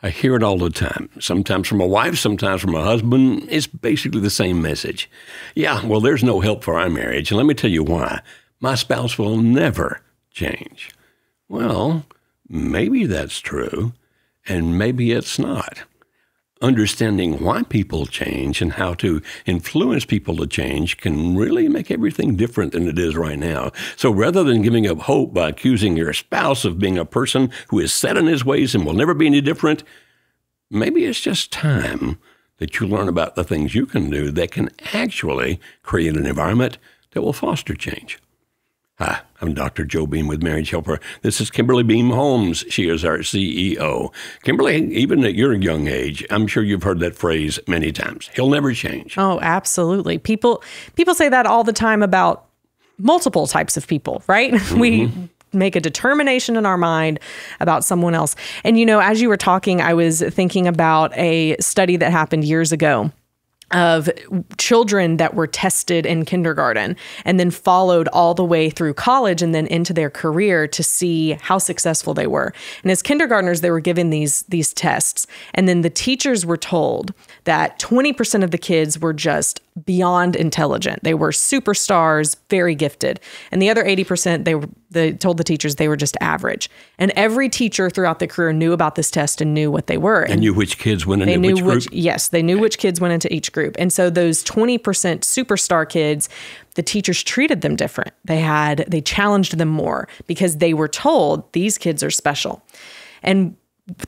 I hear it all the time, sometimes from my wife, sometimes from my husband. It's basically the same message. Yeah, well, there's no help for our marriage, and let me tell you why. My spouse will never change. Well, maybe that's true, and maybe it's not. Understanding why people change and how to influence people to change can really make everything different than it is right now. So rather than giving up hope by accusing your spouse of being a person who is set in his ways and will never be any different, maybe it's just time that you learn about the things you can do that can actually create an environment that will foster change. Hi, I'm Dr. Joe Beam with Marriage Helper. This is Kimberly Beam Holmes. She is our CEO. Kimberly, even at your young age, I'm sure you've heard that phrase many times. He'll never change. Oh, absolutely. People say that all the time about multiple types of people, right? Mm-hmm. We make a determination in our mind about someone else. And, you know, as you were talking, I was thinking about a study that happened years ago of children that were tested in kindergarten and then followed all the way through college and then into their career to see how successful they were. And as kindergartners, they were given these tests. And then the teachers were told that 20% of the kids were just beyond intelligent. They were superstars, very gifted. And the other 80%, they told the teachers they were just average. And every teacher throughout the career knew about this test and knew what they were. And knew which kids went into which group? Yes, they knew which kids went into each group. And so those 20% superstar kids, the teachers treated them different. They challenged them more because they were told these kids are special. And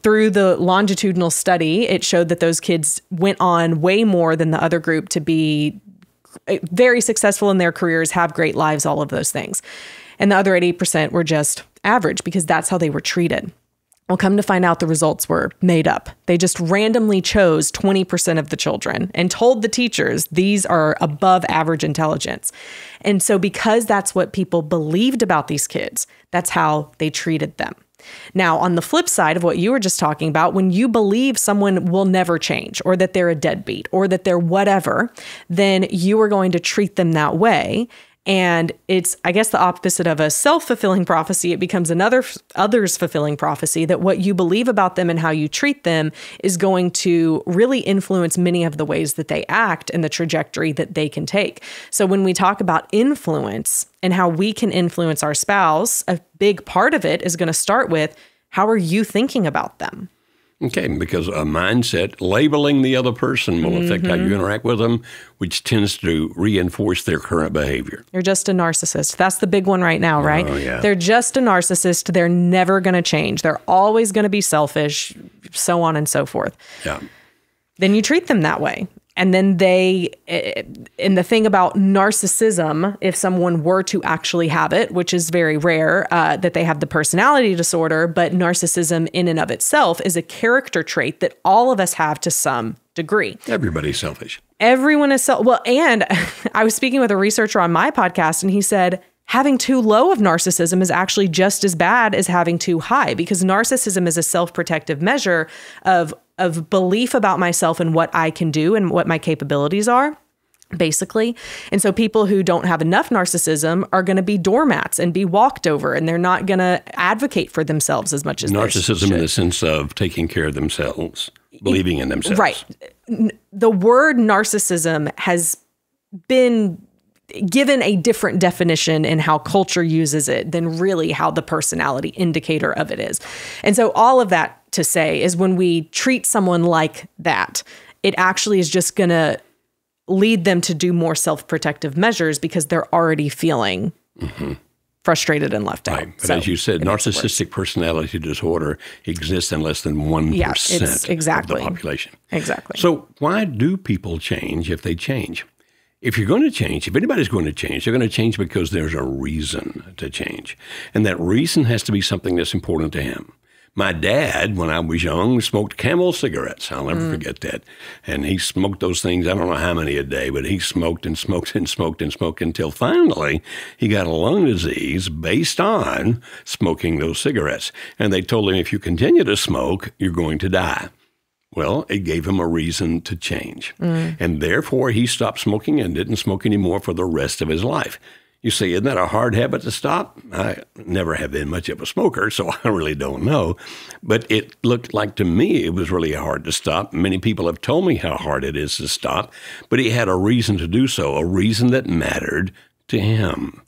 through the longitudinal study, it showed that those kids went on way more than the other group to be very successful in their careers, have great lives, all of those things. And the other 80% were just average because that's how they were treated. Well, come to find out the results were made up. They just randomly chose 20% of the children and told the teachers these are above average intelligence. And so because that's what people believed about these kids, that's how they treated them. Now, on the flip side of what you were just talking about, when you believe someone will never change or that they're a deadbeat or that they're whatever, then you are going to treat them that way. And it's, I guess, the opposite of a self-fulfilling prophecy. It becomes others fulfilling prophecy that what you believe about them and how you treat them is going to really influence many of the ways that they act and the trajectory that they can take. So when we talk about influence and how we can influence our spouse, a big part of it is going to start with, how are you thinking about them? Okay, because a mindset labeling the other person will affect how you interact with them, which tends to reinforce their current behavior. You're just a narcissist. That's the big one right now, right? Oh, yeah. They're just a narcissist. They're never going to change. They're always going to be selfish, so on and so forth. Yeah. Then you treat them that way. And then and the thing about narcissism, if someone were to actually have it, which is very rare, that they have the personality disorder, but narcissism in and of itself is a character trait that all of us have to some degree. Everybody's selfish. Everyone is well, and I was speaking with a researcher on my podcast, and he said, having too low of narcissism is actually just as bad as having too high, because narcissism is a self-protective measure of belief about myself and what I can do and what my capabilities are, basically. And so people who don't have enough narcissism are going to be doormats and be walked over, and they're not going to advocate for themselves as much as narcissism in the sense of taking care of themselves, believing in themselves. Right. The word narcissism has been given a different definition in how culture uses it than really how the personality indicator of it is. And so all of that to say is when we treat someone like that, it actually is just going to lead them to do more self-protective measures because they're already feeling frustrated and left out. Right. But as you said, narcissistic personality disorder exists in less than 1% of the population. Exactly. So why do people change if they change? If you're going to change, if anybody's going to change, they're going to change because there's a reason to change. And that reason has to be something that's important to him. My dad, when I was young, smoked Camel cigarettes. I'll never forget that. And he smoked those things, I don't know how many a day, but he smoked and smoked and smoked and smoked until finally he got a lung disease based on smoking those cigarettes. And they told him, if you continue to smoke, you're going to die. Well, it gave him a reason to change. And therefore, he stopped smoking and didn't smoke anymore for the rest of his life. You say, isn't that a hard habit to stop? I never have been much of a smoker, so I really don't know. But it looked like to me it was really hard to stop. Many people have told me how hard it is to stop, but he had a reason to do so, a reason that mattered to him.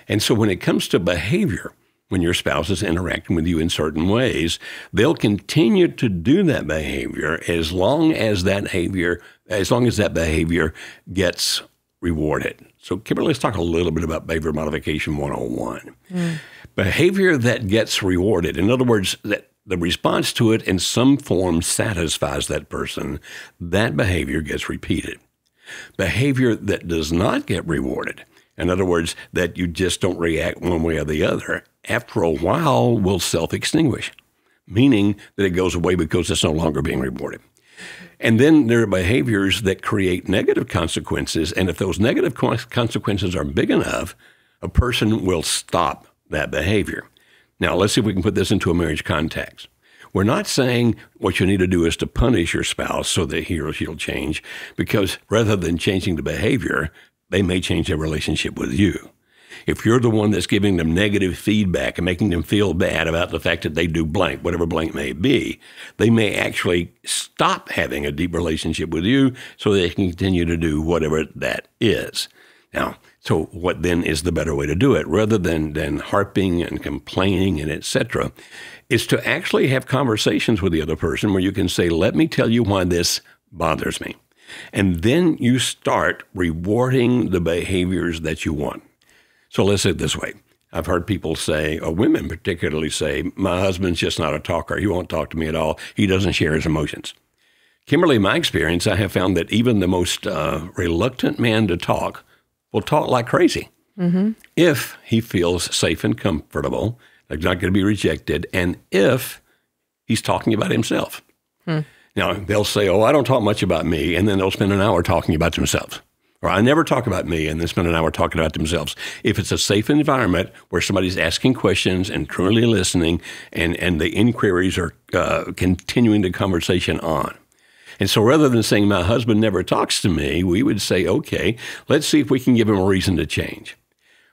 And so when it comes to behavior, when your spouse is interacting with you in certain ways, they'll continue to do that behavior as long as that behavior gets rewarded. So, Kimberly, let's talk a little bit about behavior modification 101. Behavior that gets rewarded, in other words, that the response to it in some form satisfies that person, that behavior gets repeated. Behavior that does not get rewarded, in other words, that you just don't react one way or the other, after a while will self-extinguish, meaning that it goes away because it's no longer being rewarded. And then there are behaviors that create negative consequences, and if those negative consequences are big enough, a person will stop that behavior. Now, let's see if we can put this into a marriage context. We're not saying what you need to do is to punish your spouse so that he or she'll change, because rather than changing the behavior, they may change their relationship with you. If you're the one that's giving them negative feedback and making them feel bad about the fact that they do blank, whatever blank may be, they may actually stop having a deep relationship with you so they can continue to do whatever that is. Now, so what then is the better way to do it? Rather than harping and complaining and etc., is to actually have conversations with the other person where you can say, let me tell you why this bothers me. And then you start rewarding the behaviors that you want. So let's say it this way. I've heard people say, or women particularly say, my husband's just not a talker. He won't talk to me at all. He doesn't share his emotions. Kimberly, in my experience, I have found that even the most reluctant man to talk will talk like crazy if he feels safe and comfortable, like not going to be rejected, and if he's talking about himself. Now, they'll say, oh, I don't talk much about me, and then they'll spend an hour talking about themselves. Or I never talk about me and then spend an hour talking about themselves. If it's a safe environment where somebody's asking questions and truly listening and the inquiries are continuing the conversation on. And so rather than saying my husband never talks to me, we would say, okay, let's see if we can give him a reason to change.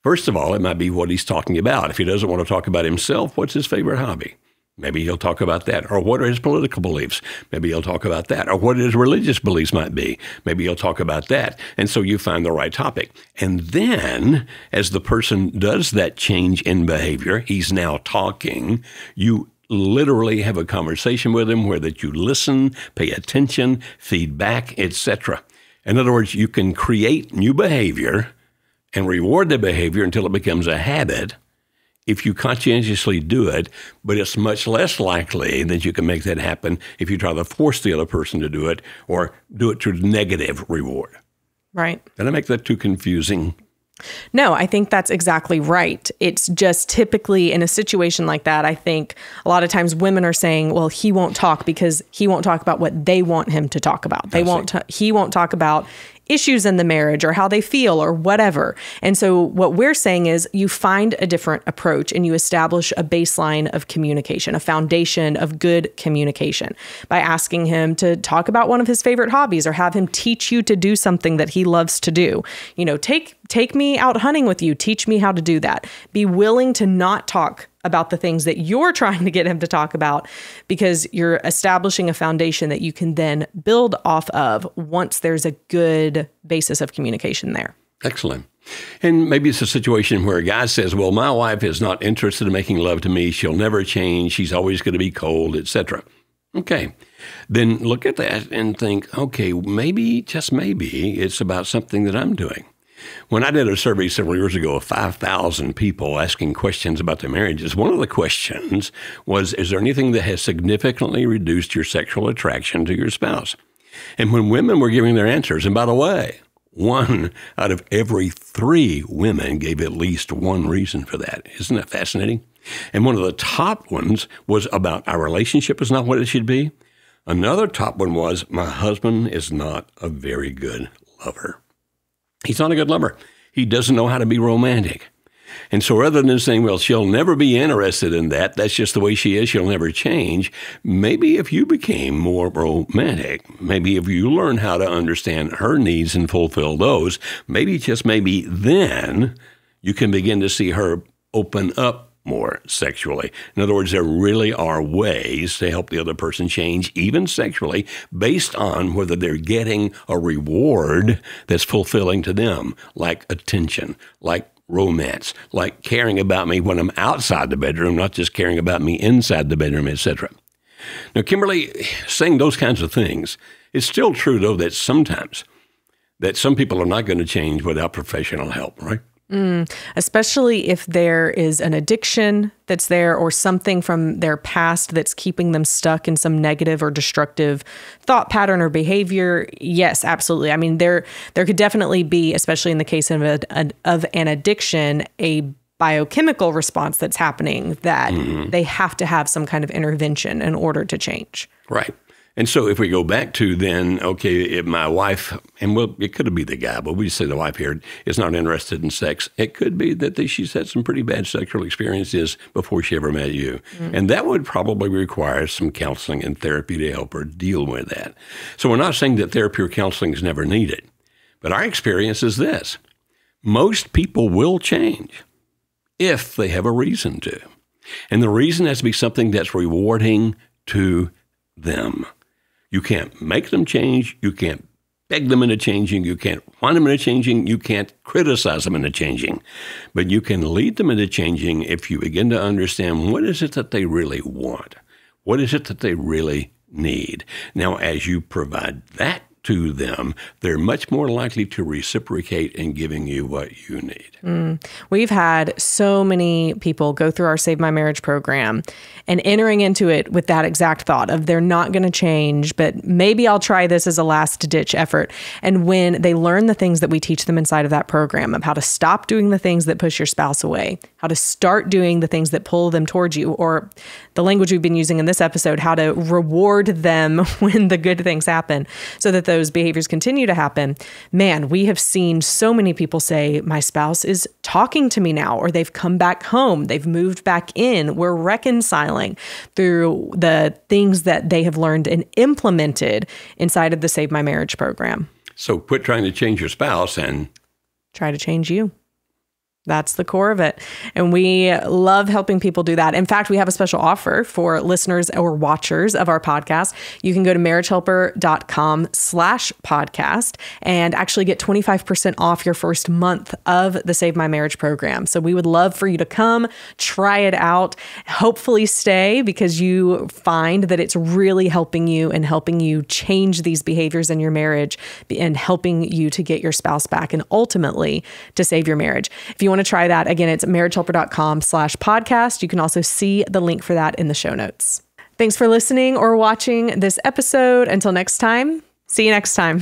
First of all, it might be what he's talking about. If he doesn't want to talk about himself, what's his favorite hobby? Maybe he'll talk about that. Or what are his political beliefs? Maybe he'll talk about that. Or what his religious beliefs might be. Maybe he'll talk about that. And so you find the right topic. And then as the person does that change in behavior, he's now talking, you literally have a conversation with him where that you listen, pay attention, feedback, etc. In other words, you can create new behavior and reward the behavior until it becomes a habit if you conscientiously do it, but it's much less likely that you can make that happen if you try to force the other person to do it or do it through negative reward. Right. Did I make that too confusing? No, I think that's exactly right. It's just typically in a situation like that, I think a lot of times women are saying, well, he won't talk because he won't talk about what they want him to talk about. He won't talk about issues in the marriage or how they feel or whatever. And so what we're saying is you find a different approach and you establish a baseline of communication, a foundation of good communication by asking him to talk about one of his favorite hobbies or have him teach you to do something that he loves to do. You know, take me out hunting with you. Teach me how to do that. Be willing to not talk about the things that you're trying to get him to talk about because you're establishing a foundation that you can then build off of once there's a good basis of communication there. Excellent. And maybe it's a situation where a guy says, well, my wife is not interested in making love to me. She'll never change. She's always going to be cold, etc. Okay. Then look at that and think, okay, maybe, just maybe, it's about something that I'm doing. When I did a survey several years ago of 5,000 people asking questions about their marriages, one of the questions was, is there anything that has significantly reduced your sexual attraction to your spouse? And when women were giving their answers, and by the way, 1 out of every 3 women gave at least one reason for that. Isn't that fascinating? And one of the top ones was about our relationship is not what it should be. Another top one was, my husband is not a very good lover. He's not a good lover. He doesn't know how to be romantic. And so rather than saying, well, she'll never be interested in that, that's just the way she is, she'll never change, maybe if you became more romantic, maybe if you learn how to understand her needs and fulfill those, maybe just maybe then you can begin to see her open up more sexually. In other words, there really are ways to help the other person change, even sexually, based on whether they're getting a reward that's fulfilling to them, like attention, like romance, like caring about me when I'm outside the bedroom, not just caring about me inside the bedroom, etc. Now, Kimberly, saying those kinds of things, it's still true, though, that sometimes that some people are not going to change without professional help, right? Especially if there is an addiction that's there or something from their past that's keeping them stuck in some negative or destructive thought pattern or behavior. Yes, absolutely. I mean, there could definitely be, especially in the case of an addiction, a biochemical response that's happening that they have to have some kind of intervention in order to change. Right. And so if we go back to then, okay, if my wife, and well, it could be the guy, but we say the wife here is not interested in sex. It could be that she's had some pretty bad sexual experiences before she ever met you. And that would probably require some counseling and therapy to help her deal with that. So we're not saying that therapy or counseling is never needed. But our experience is this. Most people will change if they have a reason to. And the reason has to be something that's rewarding to them. You can't make them change. You can't beg them into changing. You can't want them into changing. You can't criticize them into changing. But you can lead them into changing if you begin to understand what is it that they really want? What is it that they really need? Now, as you provide that to them, they're much more likely to reciprocate in giving you what you need. We've had so many people go through our Save My Marriage program and entering into it with that exact thought of they're not going to change, but maybe I'll try this as a last ditch effort. And when they learn the things that we teach them inside of that program of how to stop doing the things that push your spouse away, how to start doing the things that pull them towards you, or the language we've been using in this episode, how to reward them when the good things happen so that those behaviors continue to happen. Man, we have seen so many people say, my spouse is talking to me now, or they've come back home, they've moved back in, we're reconciling through the things that they have learned and implemented inside of the Save My Marriage program. So quit trying to change your spouse and try to change you. That's the core of it. And we love helping people do that. In fact, we have a special offer for listeners or watchers of our podcast. You can go to marriagehelper.com/podcast and actually get 25% off your first month of the Save My Marriage program. So we would love for you to come, try it out, hopefully stay because you find that it's really helping you and helping you change these behaviors in your marriage and helping you to get your spouse back and ultimately to save your marriage. If you want to try that, again, it's marriagehelper.com/podcast. You can also see the link for that in the show notes. Thanks for listening or watching this episode. Until next time, see you next time.